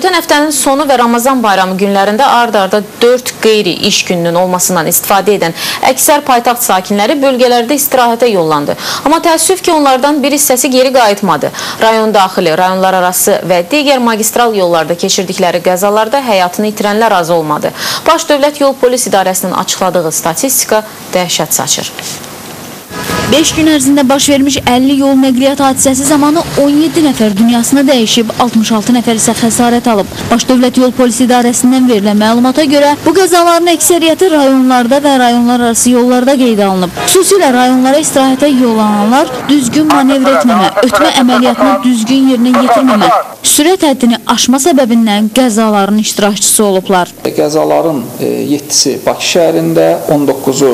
Ötən həftənin sonu və Ramazan bayramı günlərində ard-arda 4 qeyri iş gününün olmasından istifadə edən əksər paytaxt sakinləri bölgələrdə istirahətə yollandı. Amma təəssüf ki, onlardan bir hissəsi geri qayıtmadı. Rayon daxili, rayonlar arası və digər magistral yollarda keçirdikləri qəzalarda həyatını itirənlər az olmadı. Baş Dövlət Yol Polis İdarəsinin açıqladığı statistika dəhşət saçır. 5 gün ərzində baş vermiş 50 yol nəqliyyat hadisəsi zamanı 17 nəfər dünyasını dəyişib, 66 nəfər isə xəsarət alıb. Baş Dövlət Yol Polis İdarəsindən verilən məlumata görə bu qəzaların əksəriyyəti rayonlarda və rayonlar arası yollarda qeydə alınıb. Xüsusilə rayonlara istirahətə yollananlar düzgün manevr etməmə, ötmə əməliyyatını düzgün yerinə yetirməmə, sürət həddini aşma səbəbindən qəzaların iştirakçısı olublar. Qəzaların 7-si Bakı şəhərində, 19-u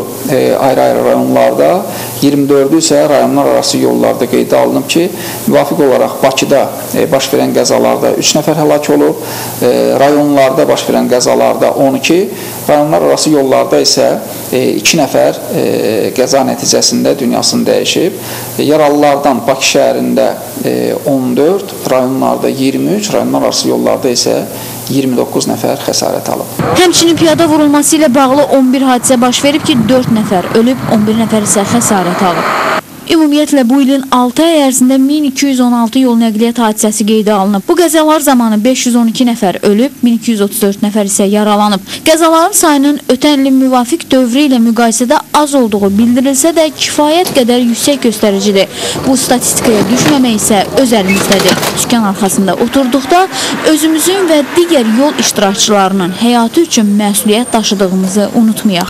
ayrı-ayrı rayonlarda, 24-ü isə rayonlar arası yollarda qeydə alınıb ki, müvafiq olaraq Bakıda baş verən qəzalarda 3 nəfər həlak olub, rayonlarda baş verən qəzalarda 12, rayonlar arası yollarda isə 2 nəfər qəza nəticəsində dünyasını dəyişib. Yaralılardan Bakı şəhərində 14, rayonlarda 23, rayonlar arası yollarda isə 29 nəfər xəsarət alıb. Həmçinin piyada vurulması ilə bağlı 11 hadisə baş verib ki, 4 nəfər ölüb, 11 nəfər isə xəsarət alıb. Ümumiyyətlə, bu ilin 6 ay ərzində 1216 yol nəqliyyat hadisəsi qeydə alınıb. Bu qəzalar zamanı 512 nəfər ölüb, 1234 nəfər isə yaralanıb. Qəzaların sayının ötən ilin müvafiq dövrü ilə müqayisədə az olduğu bildirilsə də kifayət qədər yüksək göstəricidir. Bu statistikaya düşməmək isə öz əlimizdədir. Sükan arxasında oturduqda özümüzün və digər yol iştirakçılarının həyatı üçün məsuliyyət daşıdığımızı unutmayaq.